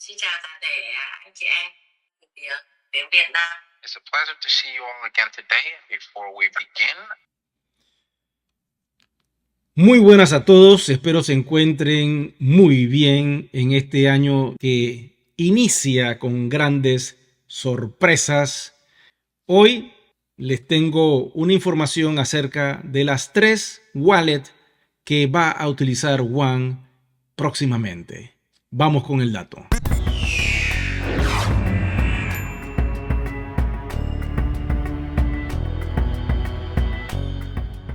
Xin chào toàn thể anh chị em từ tiếng Việt Nam. It's a pleasure to see you all again today. Before we begin, muy buenas a todos, espero se encuentren muy bien en este año que inicia con grandes sorpresas. Hoy les tengo una información acerca de las 3 wallets que va a utilizar Juan próximamente. Vamos con el dato.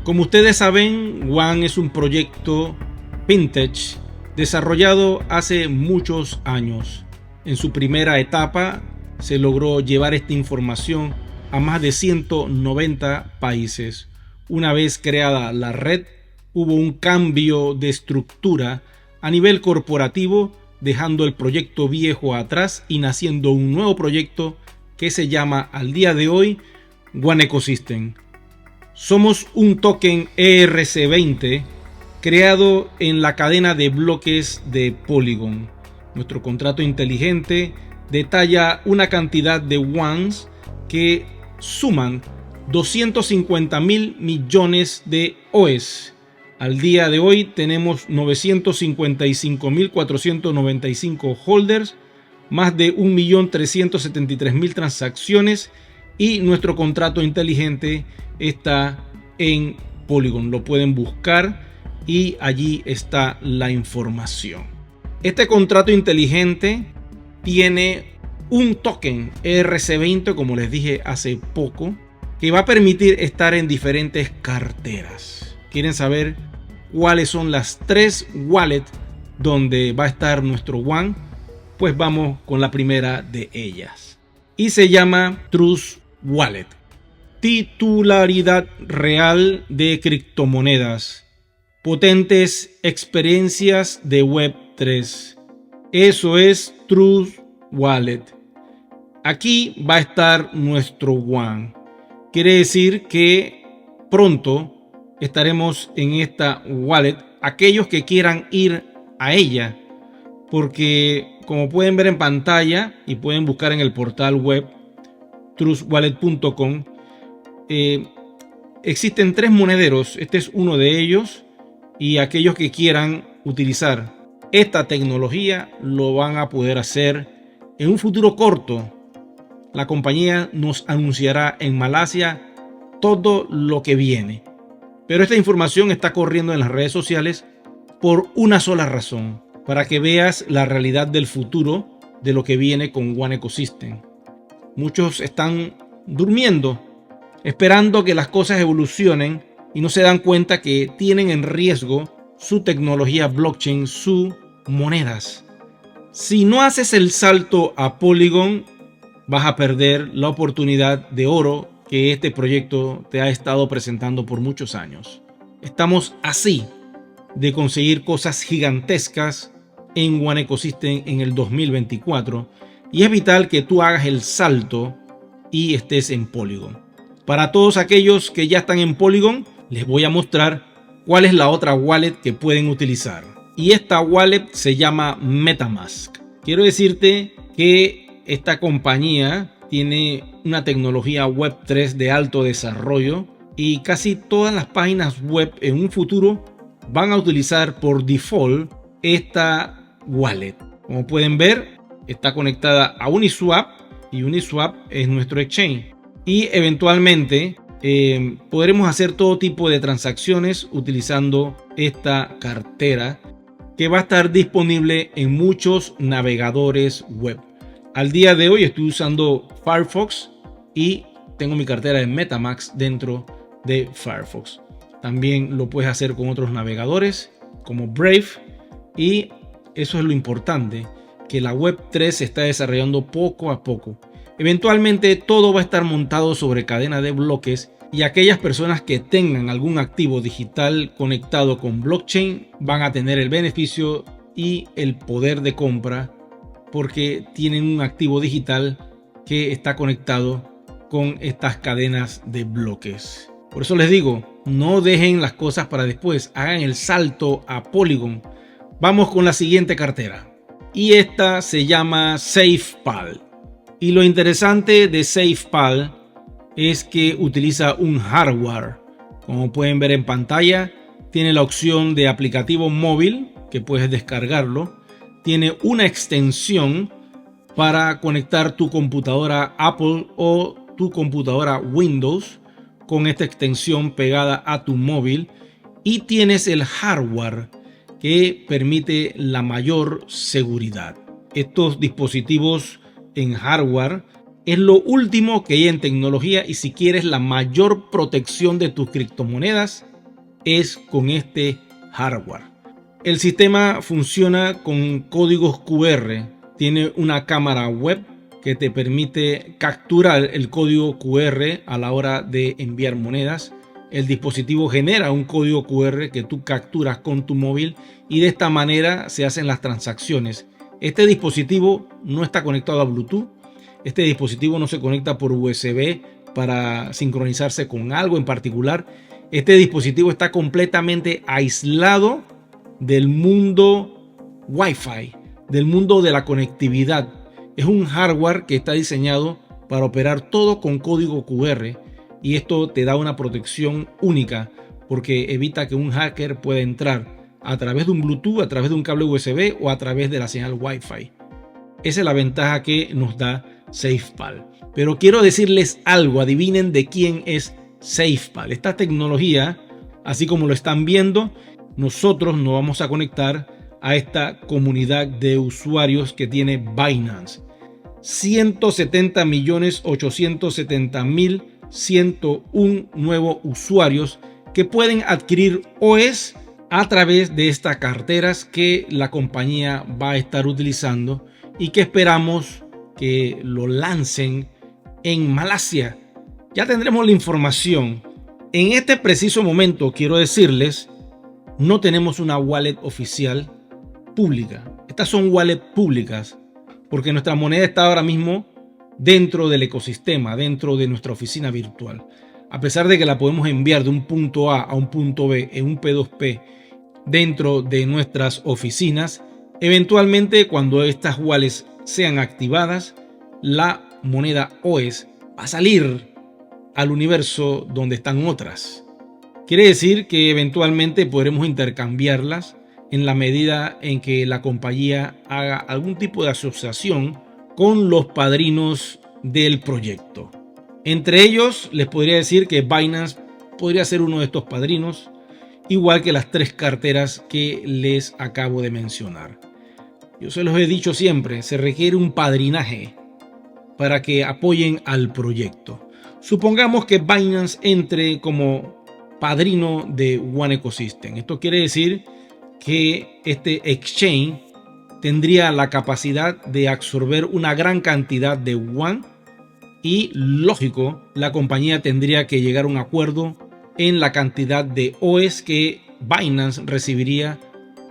Como ustedes saben, Juan es un proyecto vintage desarrollado hace muchos años. En su primera etapa se logró llevar esta información a más de 190 países. Una vez creada la red, hubo un cambio de estructura a nivel corporativo, dejando el proyecto viejo atrás y naciendo un nuevo proyecto que se llama al día de hoy One Ecosystem. Somos un token ERC20 creado en la cadena de bloques de Polygon. Nuestro contrato inteligente detalla una cantidad de ones que suman 250.000 millones de OEs. Al día de hoy tenemos 955.495 holders, más de 1.373.000 transacciones y nuestro contrato inteligente está en Polygon. Lo pueden buscar y allí está la información. Este contrato inteligente tiene un token ERC20, como les dije hace poco, que va a permitir estar en diferentes carteras. ¿Quieren saber cuáles son las 3 wallets donde va a estar nuestro One? Pues vamos con la primera de ellas. Y se llama Trust Wallet. Titularidad real de criptomonedas. Potentes experiencias de Web3. Eso es Trust Wallet. Aquí va a estar nuestro One. Quiere decir que pronto estaremos en esta wallet. Aquellos que quieran ir a ella, porque como pueden ver en pantalla y pueden buscar en el portal web trustwallet.com, existen 3 monederos. Este es uno de ellos, y aquellos que quieran utilizar esta tecnología lo van a poder hacer en un futuro corto. La compañía nos anunciará en Malasia todo lo que viene, pero esta información está corriendo en las redes sociales por una sola razón: para que veas la realidad del futuro de lo que viene con One Ecosystem. Muchos están durmiendo, esperando que las cosas evolucionen, y no se dan cuenta que tienen en riesgo su tecnología blockchain, sus monedas. Si no haces el salto a Polygon, vas a perder la oportunidad de oro que este proyecto te ha estado presentando por muchos años. Estamos así de conseguir cosas gigantescas en One Ecosystem en el 2024, y es vital que tú hagas el salto y estés en Polygon. Para todos aquellos que ya están en Polygon, les voy a mostrar cuál es la otra wallet que pueden utilizar. Y esta wallet se llama MetaMask. Quiero decirte que esta compañía tiene una tecnología Web3 de alto desarrollo, y casi todas las páginas web en un futuro van a utilizar por default esta wallet. Como pueden ver, está conectada a Uniswap, y Uniswap es nuestro exchange. Y eventualmente podremos hacer todo tipo de transacciones utilizando esta cartera, que va a estar disponible en muchos navegadores web. Al día de hoy estoy usando Firefox y tengo mi cartera de MetaMask dentro de Firefox. También lo puedes hacer con otros navegadores como Brave, y eso es lo importante, que la Web3 se está desarrollando poco a poco. Eventualmente todo va a estar montado sobre cadena de bloques, y aquellas personas que tengan algún activo digital conectado con blockchain van a tener el beneficio y el poder de compra, porque tienen un activo digital que está conectado con estas cadenas de bloques. Por eso les digo, no dejen las cosas para después, hagan el salto a Polygon. Vamos con la siguiente cartera. y esta se llama SafePal. Y lo interesante de SafePal es que utiliza un hardware. Como pueden ver en pantalla, tiene la opción de aplicativo móvil que puedes descargarlo. Tiene una extensión para conectar tu computadora Apple o tu computadora Windows con esta extensión pegada a tu móvil. Y tienes el hardware que permite la mayor seguridad. Estos dispositivos en hardware es lo último que hay en tecnología, y si quieres la mayor protección de tus criptomonedas es con este hardware. El sistema funciona con códigos QR, tiene una cámara web que te permite capturar el código QR a la hora de enviar monedas. El dispositivo genera un código QR que tú capturas con tu móvil y de esta manera se hacen las transacciones. Este dispositivo no está conectado a Bluetooth. Este dispositivo no se conecta por USB para sincronizarse con algo en particular. Este dispositivo está completamente aislado del mundo Wi-Fi, del mundo de la conectividad. Es un hardware que está diseñado para operar todo con código QR, y esto te da una protección única porque evita que un hacker pueda entrar a través de un Bluetooth, a través de un cable USB o a través de la señal Wi-Fi. Esa es la ventaja que nos da SafePal. Pero quiero decirles algo, adivinen de quién es SafePal. Esta tecnología, así como lo están viendo, nosotros nos vamos a conectar a esta comunidad de usuarios que tiene Binance. 170.870.101 nuevos usuarios que pueden adquirir OS a través de estas carteras que la compañía va a estar utilizando y que esperamos que lo lancen en Malasia. Ya tendremos la información. En este preciso momento quiero decirles, no tenemos una wallet oficial pública. Estas son wallets públicas porque nuestra moneda está ahora mismo dentro del ecosistema, dentro de nuestra oficina virtual. A pesar de que la podemos enviar de un punto A a un punto B en un P2P dentro de nuestras oficinas, eventualmente cuando estas wallets sean activadas, la moneda OS va a salir al universo donde están otras. Quiere decir que eventualmente podremos intercambiarlas en la medida en que la compañía haga algún tipo de asociación con los padrinos del proyecto. Entre ellos les podría decir que Binance podría ser uno de estos padrinos, igual que las 3 carteras que les acabo de mencionar. Yo se los he dicho siempre, se requiere un padrinaje para que apoyen al proyecto. Supongamos que Binance entre como padrino de One Ecosystem. Esto quiere decir que este exchange tendría la capacidad de absorber una gran cantidad de One y, lógico, la compañía tendría que llegar a un acuerdo en la cantidad de OS que Binance recibiría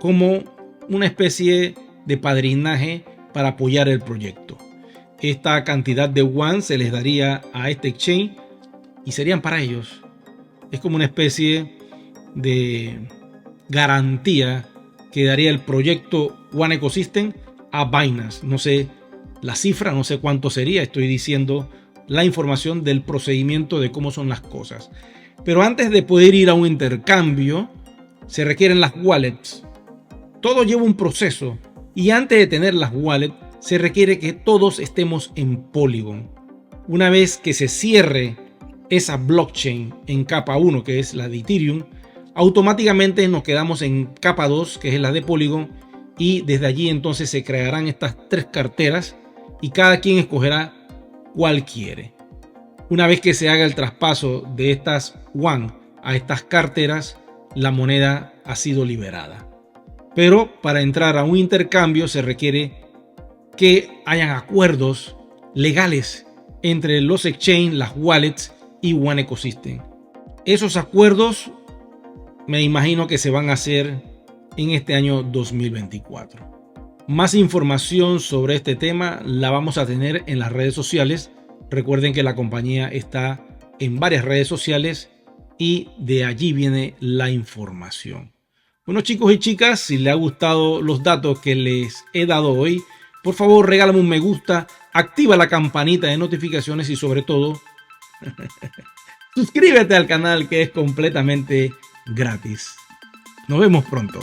como una especie de padrinaje para apoyar el proyecto. Esta cantidad de One se les daría a este exchange y serían para ellos. Es como una especie de garantía que daría el proyecto One Ecosystem a Binance. No sé la cifra, no sé cuánto sería, estoy diciendo la información del procedimiento de cómo son las cosas. Pero antes de poder ir a un intercambio, se requieren las wallets. Todo lleva un proceso y antes de tener las wallets, se requiere que todos estemos en Polygon. Una vez que se cierre esa blockchain en capa 1, que es la de Ethereum, automáticamente nos quedamos en capa 2, que es la de Polygon, y desde allí entonces se crearán estas 3 carteras y cada quien escogerá cuál quiere. Una vez que se haga el traspaso de estas One a estas carteras, la moneda ha sido liberada. Pero para entrar a un intercambio se requiere que hayan acuerdos legales entre los exchanges, las wallets y One Ecosystem. Esos acuerdos me imagino que se van a hacer en este año 2024. Más información sobre este tema la vamos a tener en las redes sociales. Recuerden que la compañía está en varias redes sociales y de allí viene la información. Bueno, chicos y chicas, si les ha gustado los datos que les he dado hoy, por favor regálame un me gusta, activa la campanita de notificaciones y sobre todo suscríbete al canal, que es completamente gratis. Nos vemos pronto.